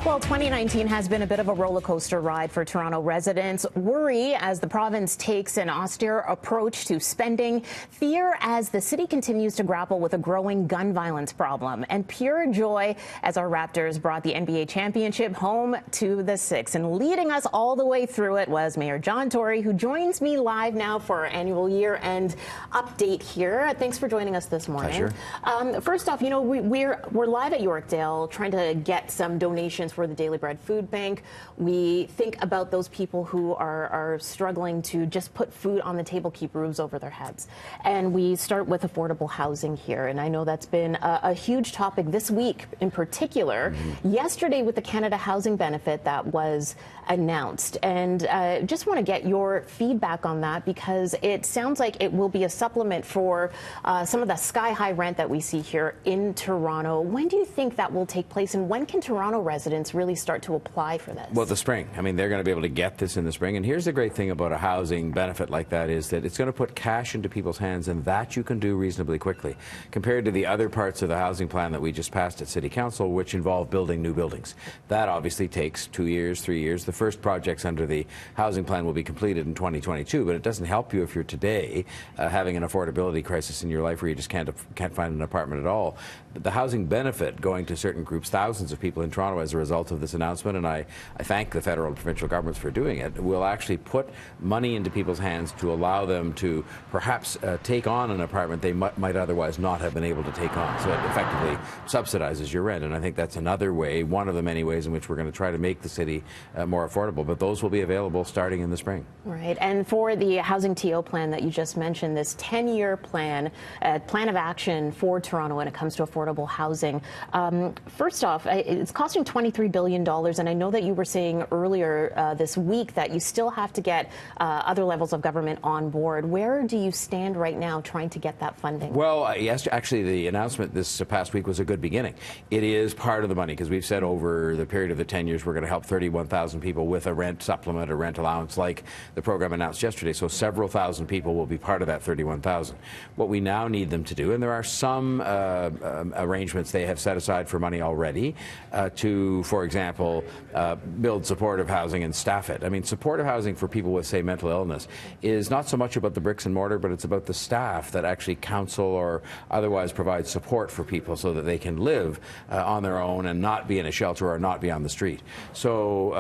Well, 2019 has been a bit of a roller coaster ride for Toronto residents. Worry as the province takes an austere approach to spending. Fear as the city continues to grapple with a growing gun violence problem. And pure joy as our Raptors brought the NBA championship home to the Six. And leading us all the way through it was Mayor John Tory, who joins me live now for our annual year-end update here. Thanks for joining us this morning. Pleasure. First off, you know, we're live at Yorkdale trying to get some donations for the Daily Bread Food Bank. We think about those people who are struggling to just put food on the table, keep roofs over their heads. And we start with affordable housing here. And I know that's been a huge topic this week in particular. Yesterday with the Canada Housing Benefit that was announced. And just want to get your feedback on that, because it sounds like it will be a supplement for some of the sky-high rent that we see here in Toronto. When do you think that will take place, and when can Toronto residents really start to apply for this? Well, the spring. I mean, they're going to be able to get this in the spring. And here's the great thing about a housing benefit like that is that it's going to put cash into people's hands, and that you can do reasonably quickly compared to the other parts of the housing plan that we just passed at City Council, which involve building new buildings. That obviously takes 2 years, 3 years. The first projects under the housing plan will be completed in 2022, but it doesn't help you if you're today having an affordability crisis in your life where you just can't find an apartment at all. The housing benefit going to certain groups, thousands of people in Toronto as a result of this announcement, and I thank the federal and provincial governments for doing it, will actually put money into people's hands to allow them to perhaps take on an apartment they might otherwise not have been able to take on. So it effectively subsidizes your rent, and I think that's another way, one of the many ways in which we're going to try to make the city more affordable, but those will be available starting in the spring. Right, and for the housing TO plan that you just mentioned, this 10-year plan, plan of action for Toronto when it comes to affordable housing. First off, it's costing $23 billion, and I know that you were saying earlier this week that you still have to get other levels of government on board. Where do you stand right now trying to get that funding? Well, yes, actually the announcement this past week was a good beginning. It is part of the money, because we've said over the period of the 10 years we're going to help 31,000 people with a rent supplement, a rent allowance like the program announced yesterday. So several thousand people will be part of that 31,000. What we now need them to do, and there are some arrangements they have set aside for money already to, for example, build supportive housing and staff it. I mean, supportive housing for people with, say, mental illness is not so much about the bricks and mortar, but it's about the staff that actually counsel or otherwise provide support for people so that they can live on their own and not be in a shelter or not be on the street. So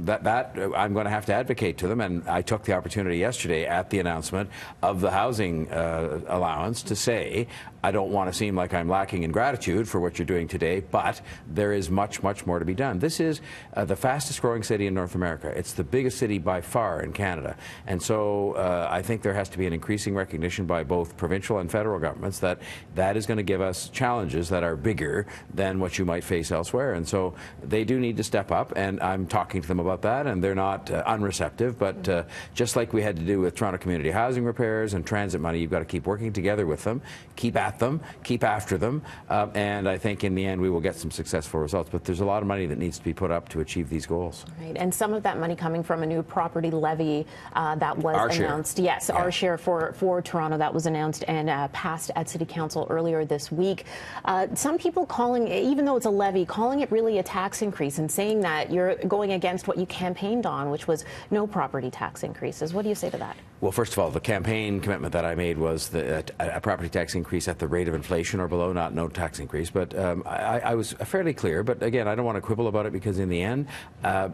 that I'm going to have to advocate to them, and I took the opportunity yesterday at the announcement of the housing allowance to say, I don't want to seem like I'm lacking in gratitude for what you're doing today, but there is much, much more to be done. This is the fastest growing city in North America. It's the biggest city by far in Canada. And so I think there has to be an increasing recognition by both provincial and federal governments that that is going to give us challenges that are bigger than what you might face elsewhere. And so they do need to step up, and I'm talking to them about that, and they're not unreceptive, but just like we had to do with Toronto community housing repairs and transit money, you've got to keep working together with them, keep at them, keep after them, and I think in the end we will get some successful results. But there's a lot of money that needs to be put up to achieve these goals. Right, and some of that money coming from a new property levy that was announced. Share. Yes, our share for Toronto that was announced and passed at City Council earlier this week. Some people calling, even though it's a levy, calling it really a tax increase and saying that you're going against what you campaigned on, which was no property tax increases. What do you say to that? Well, first of all, the campaign commitment that I made was a property tax increase at the rate of inflation or below, not no tax increase. But I was fairly clear. But again, I don't want to quibble about it, because in the end,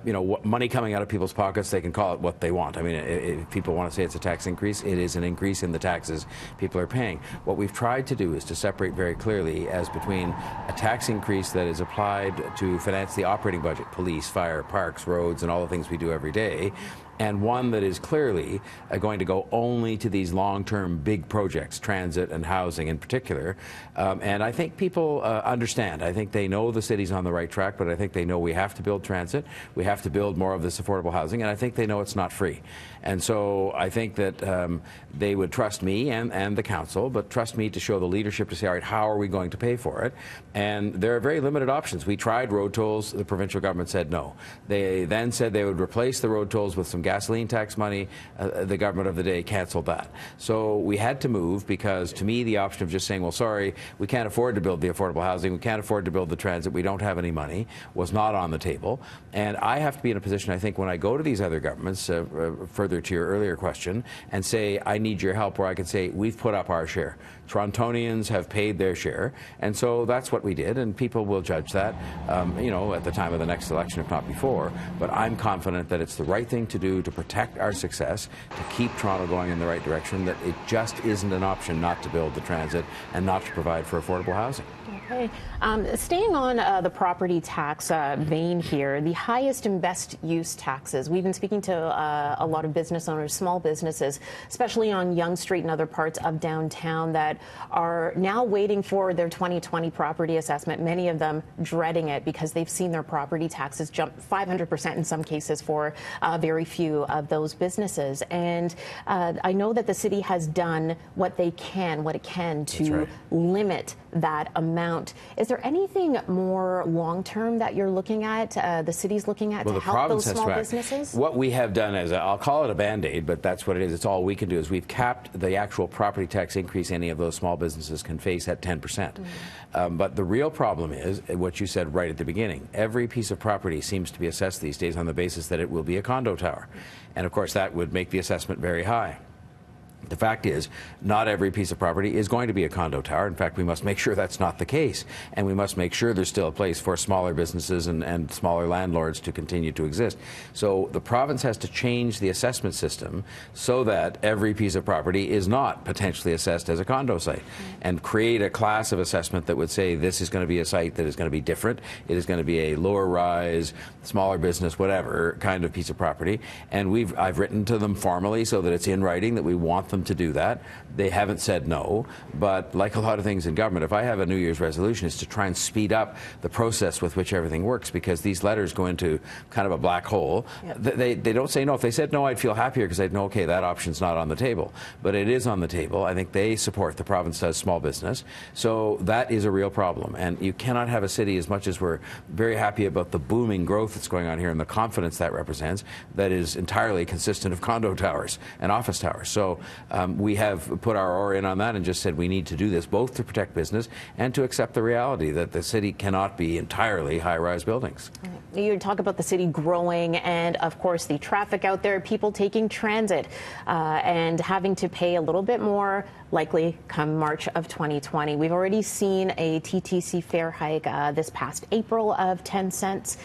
you know, money coming out of people's pockets, they can call it what they want. I mean, if people want to say it's a tax increase, it is an increase in the taxes people are paying. What we've tried to do is to separate very clearly as between a tax increase that is applied to finance the operating budget, police, fire, parks, roads, and all the things we do every day, and one that is clearly going to go only to these long-term big projects, transit and housing in particular. And I think people understand. I think they know the city's on the right track, but I think they know we have to build transit, we have to build more of this affordable housing, and I think they know it's not free. And so I think that they would trust me and the council, but trust me to show the leadership to say, all right, how are we going to pay for it? And there are very limited options. We tried road tolls. The provincial government said no. They then said they would replace the road tolls with some gasoline tax money. The government of the day canceled that. So we had to move because, to me, the option of just saying, well, sorry, we can't afford to build the affordable housing, we can't afford to build the transit, we don't have any money, was not on the table. And I have to be in a position, I think, when I go to these other governments, further to your earlier question, and say, I need your help, where I can say, we've put up our share. Torontonians have paid their share, and so that's what we did, and people will judge that, at the time of the next election, if not before. But I'm confident that it's the right thing to do to protect our success, to keep Toronto going in the right direction, that it just isn't an option not to build the transit and not to provide for affordable housing. Okay. Staying on the property tax vein here, the highest and best use taxes. We've been speaking to a lot of business owners, small businesses, especially on Yonge Street and other parts of downtown, that are now waiting for their 2020 property assessment, many of them dreading it because they've seen their property taxes jump 500% in some cases for very few of those businesses. And I know that the city has done what it can to limit that amount. Is there anything more long-term that you're looking at, the city's looking at, to help those small businesses? What we have done is, I'll call it a Band-Aid, but that's what it is. It's all we can do, is we've capped the actual property tax increase any of those small businesses can face at 10%. But the real problem is what you said right at the beginning. Every piece of property seems to be assessed these days on the basis that it will be a condo tower. And of course that would make the assessment very high. The fact is, not every piece of property is going to be a condo tower. In fact, we must make sure that's not the case. And we must make sure there's still a place for smaller businesses and smaller landlords to continue to exist. So the province has to change the assessment system so that every piece of property is not potentially assessed as a condo site, and create a class of assessment that would say this is going to be a site that is going to be different. It is going to be a lower rise, smaller business, whatever kind of piece of property. And I've written to them formally so that it's in writing that we want them to do that. They haven't said no, but like a lot of things in government, if I have a New Year's resolution, it's to try and speed up the process with which everything works, because these letters go into kind of a black hole. Yep. They don't say no. If they said no, I'd feel happier because I'd know, okay, that option's not on the table. But it is on the table. I think they support, the province does, small business. So that is a real problem. And you cannot have a city, as much as we're very happy about the booming growth that's going on here and the confidence that represents, that is entirely consistent of condo towers and office towers. So we have put our oar in on that and just said we need to do this both to protect business and to accept the reality that the city cannot be entirely high-rise buildings. You talk about the city growing and, of course, the traffic out there, people taking transit and having to pay a little bit more, likely come March of 2020. We've already seen a TTC fare hike this past April of 10 cents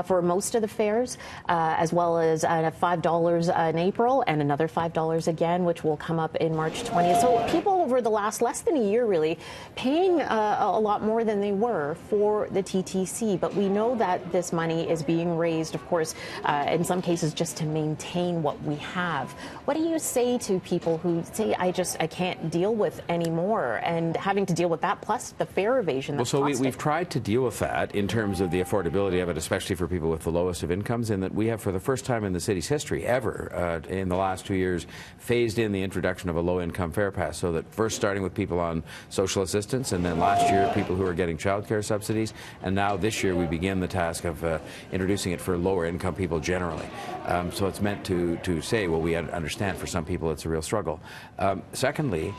for most of the fares, as well as $5 in April and another $5 again, which will come up in March 20th. So people over the last less than a year, really, paying a lot more than they were for the TTC. But we know that this money is being raised, of course, in some cases just to maintain what we have. What do you say to people who say, I can't deal with anymore, and having to deal with that plus the fare evasion that's we've tried to deal with that in terms of the affordability of it, especially for people with the lowest of incomes, in that we have, for the first time in the city's history ever, in the last 2 years, phased in the introduction of a low-income fare pass, so that first starting with people on social assistance, and then last year people who are getting childcare subsidies, and now this year we begin the task of introducing it for lower income people generally. So it's meant to say, well, we understand for some people it's a real struggle. Secondly,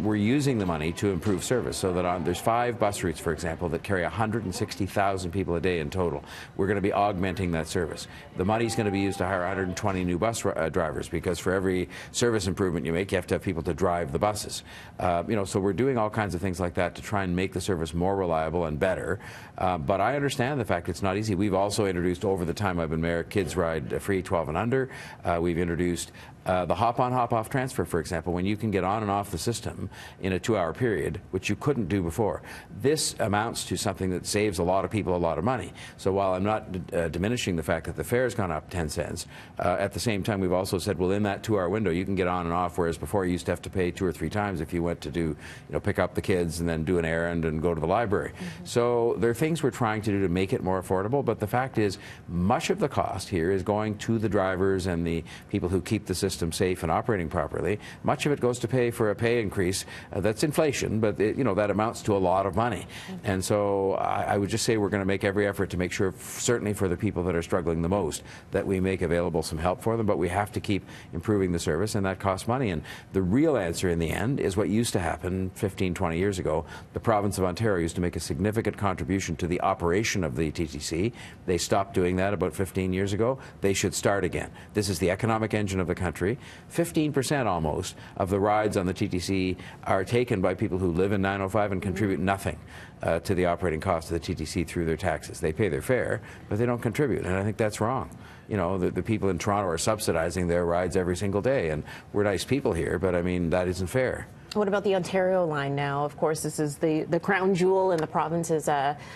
we're using the money to improve service, so that there's 5 bus routes, for example, that carry 160,000 people a day in total. We're going to be augmenting that service. The money's going to be used to hire 120 new bus drivers, because for every service improvement you make, you have to have people to drive the buses. So we're doing all kinds of things like that to try and make the service more reliable and better. But I understand the fact it's not easy. We've also introduced, over the time I've been mayor, kids ride free 12 and under. We've introduced the hop-on, hop-off transfer, for example, when you can get on and off the system in a 2-hour period, which you couldn't do before. This amounts to something that saves a lot of people a lot of money. So while I'm not diminishing the fact that the fare has gone up 10 cents, at the same time we've also said, well, in that 2-hour window you can get on and off, whereas before you used to have to pay 2 or 3 times if you went to do, pick up the kids and then do an errand and go to the library. So there are things we're trying to do to make it more affordable, but the fact is much of the cost here is going to the drivers and the people who keep the system safe and operating properly. Much of it goes to pay for a pay pay increase, that's inflation, but that amounts to a lot of money. And so I would just say we're going to make every effort to make sure, certainly for the people that are struggling the most, that we make available some help for them, but we have to keep improving the service, and that costs money. And the real answer in the end is what used to happen 15, 20 years ago. The province of Ontario used to make a significant contribution to the operation of the TTC. They stopped doing that about 15 years ago. They should start again. This is the economic engine of the country. 15% almost of the rides on the TTC are taken by people who live in 905 and contribute nothing to the operating cost of the TTC through their taxes. They pay their fare, but they don't contribute, and I think that's wrong. The people in Toronto are subsidizing their rides every single day, and we're nice people here, but I mean, that isn't fair. What about the Ontario line now? Of course, this is the crown jewel in the province's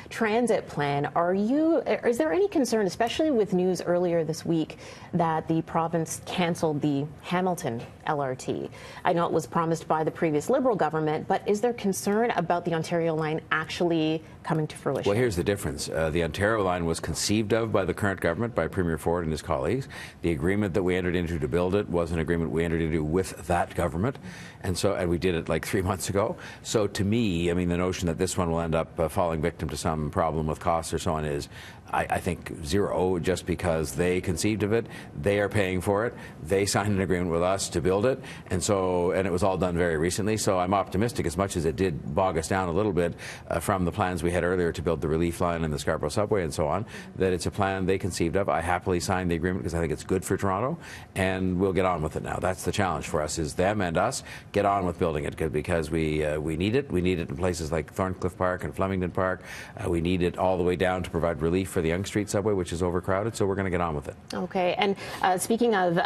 transit plan. Is there any concern, especially with news earlier this week, that the province canceled the Hamilton LRT? I know it was promised by the previous Liberal government, but is there concern about the Ontario line actually coming to fruition? Well, here's the difference. The Ontario line was conceived of by the current government, by Premier Ford and his colleagues. The agreement that we entered into to build it was an agreement we entered into with that government, and we did it like 3 months ago. So to me, I mean, the notion that this one will end up falling victim to some problem with costs or so on is, I think, zero, just because they conceived of it, they are paying for it, they signed an agreement with us to build it, and it was all done very recently. So I'm optimistic, as much as it did bog us down a little bit from the plans we had earlier to build the relief line and the Scarborough subway and so on, that it's a plan they conceived of. I happily signed the agreement because I think it's good for Toronto, and we'll get on with it now. That's the challenge for us, is them and us get on with building it, because we need it. We need it in places like Thorncliffe Park and Flemington Park. We need it all the way down to provide relief for the Yonge Street subway, which is overcrowded, so we're going to get on with it. Okay, and speaking of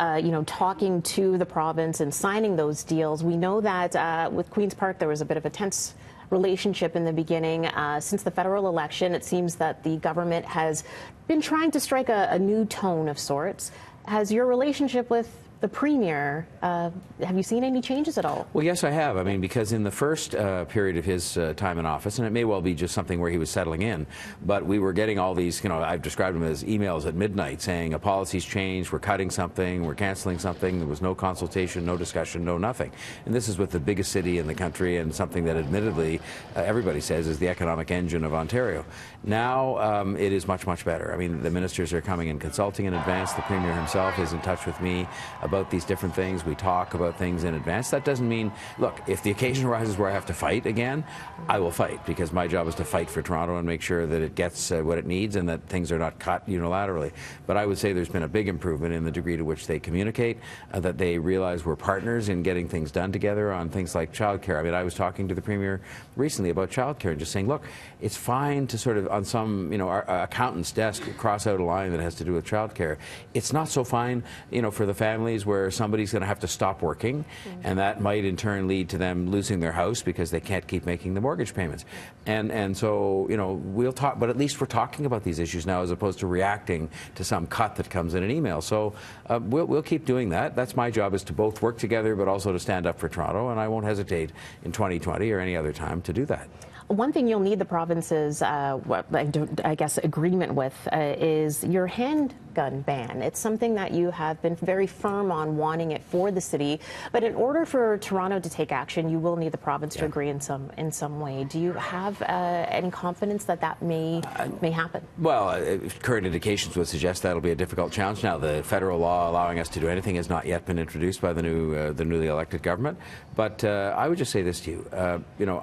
talking to the province and signing those deals, we know that with Queen's Park there was a bit of a tense relationship in the beginning. Since the federal election, it seems that the government has been trying to strike a new tone of sorts. Has your relationship with the Premier, have you seen any changes at all? Well, yes, I have. I mean, because in the first period of his time in office, and it may well be just something where he was settling in, but we were getting all these, I've described them as emails at midnight saying a policy's changed, we're cutting something, we're canceling something, there was no consultation, no discussion, no nothing. And this is with the biggest city in the country, and something that admittedly everybody says is the economic engine of Ontario. Now it is much, much better. I mean, the ministers are coming and consulting in advance. The Premier himself is in touch with me about these different things. We talk about things in advance. That doesn't mean, look, if the occasion arises where I have to fight again, I will fight, because my job is to fight for Toronto and make sure that it gets what it needs and that things are not cut unilaterally. But I would say there's been a big improvement in the degree to which they communicate, that they realize we're partners in getting things done together on things like childcare. I mean, I was talking to the Premier recently about childcare and just saying, look, it's fine to sort of, on some, our accountant's desk, cross out a line that has to do with childcare. It's not so fine, for the families where somebody's going to have to stop working, and that might in turn lead to them losing their house because they can't keep making the mortgage payments. And so, we'll talk, but at least we're talking about these issues now as opposed to reacting to some cut that comes in an email. So we'll keep doing that. That's my job, is to both work together but also to stand up for Toronto, and I won't hesitate in 2020 or any other time to do that. One thing you'll need the province's, I guess, agreement with is your handgun ban. It's something that you have been very firm on wanting it for the city, but in order for Toronto to take action, you will need the province to agree in some way. Do you have any confidence that may happen? Well, current indications would suggest that'll be a difficult challenge. Now, the federal law allowing us to do anything has not yet been introduced by the newly elected government. But I would just say this to you,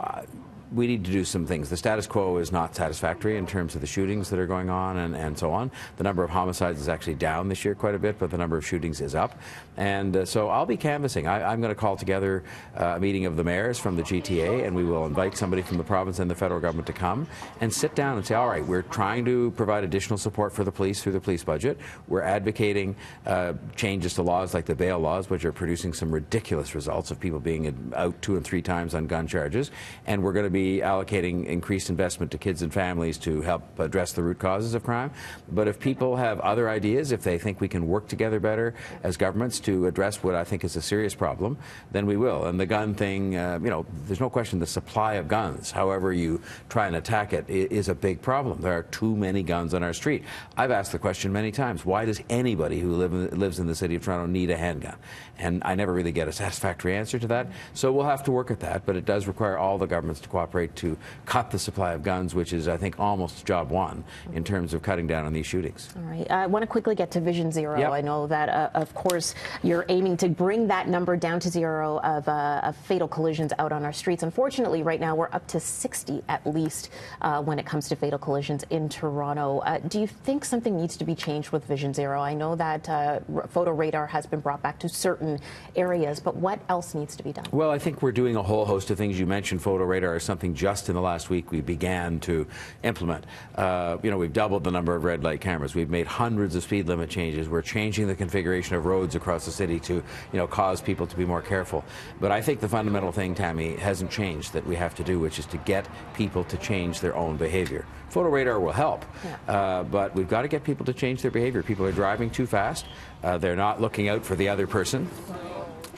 we need to do some things. The status quo is not satisfactory in terms of the shootings that are going on and so on. The number of homicides is actually down this year quite a bit, but the number of shootings is up. And so I'll be canvassing. I'm going to call together a meeting of the mayors from the GTA, and we will invite somebody from the province and the federal government to come and sit down and say, all right, we're trying to provide additional support for the police through the police budget. We're advocating changes to laws like the bail laws, which are producing some ridiculous results of people being out 2 and 3 times on gun charges. And we're going to be be allocating increased investment to kids and families to help address the root causes of crime. But if people have other ideas, if they think we can work together better as governments to address what I think is a serious problem, then we will. And the gun thing, there's no question the supply of guns, however you try and attack it, is a big problem. There are too many guns on our street. I've asked the question many times, why does anybody who lives in the city of Toronto need a handgun? And I never really get a satisfactory answer to that. So we'll have to work at that, but it does require all the governments to cooperate to cut the supply of guns, which is, I think, almost job one in terms of cutting down on these shootings. All right. I want to quickly get to Vision Zero. Yep. I know that, of course, you're aiming to bring that number down to zero of fatal collisions out on our streets. Unfortunately, right now, we're up to 60 at least when it comes to fatal collisions in Toronto. Do you think something needs to be changed with Vision Zero? I know that photo radar has been brought back to certain areas, but what else needs to be done? Well, I think we're doing a whole host of things. You mentioned photo radar is something just in the last week we began to implement. We've doubled the number of red light cameras. We've made hundreds of speed limit changes. We're changing the configuration of roads across the city to, cause people to be more careful. But I think the fundamental thing, Tammy, hasn't changed that we have to do, which is to get people to change their own behavior. Photo radar will help, but we've got to get people to change their behavior. People are driving too fast. They're not looking out for the other person.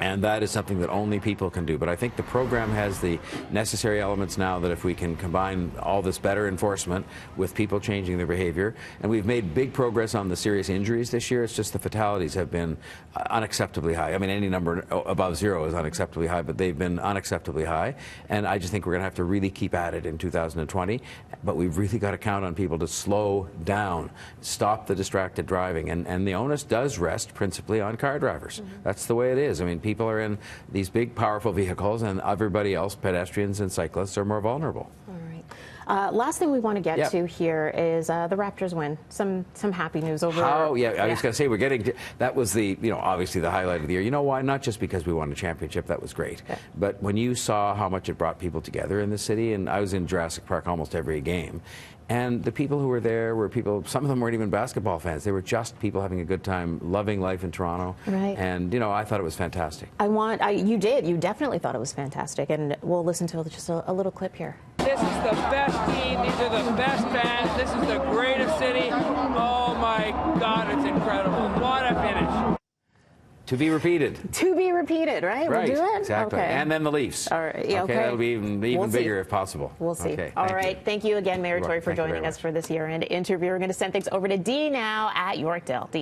And that is something that only people can do. But I think the program has the necessary elements now that if we can combine all this better enforcement with people changing their behavior, and we've made big progress on the serious injuries this year, it's just the fatalities have been unacceptably high. I mean, any number above zero is unacceptably high, but they've been unacceptably high. And I just think we're going to have to really keep at it in 2020. But we've really got to count on people to slow down, stop the distracted driving. And the onus does rest principally on car drivers. That's the way it is. I mean, people are in these big, powerful vehicles, and everybody else, pedestrians and cyclists, are more vulnerable. All right. Last thing we want to get to here is the Raptors win. Some happy news over. I was going to say we're getting to, that was the obviously the highlight of the year. You know why? Not just because we won a championship, that was great, but when you saw how much it brought people together in the city, and I was in Jurassic Park almost every game. And the people who were there were people, some of them weren't even basketball fans. They were just people having a good time, loving life in Toronto. Right. And, I thought it was fantastic. You definitely thought it was fantastic. And we'll listen to just a little clip here. This is the best team. These are the best fans. This is the greatest city. Oh, my God, it's incredible. What a finish. To be repeated. To be repeated, right? Right, We'll do it? exactly. Okay. And then the Leafs. All right. Yeah, okay. That'll be even bigger if possible. We'll see. Okay, All right. Thank you again, Mayor Tory, for joining us much. for this year-end interview. We're going to send things over to Dee now at Yorkdale. Dee.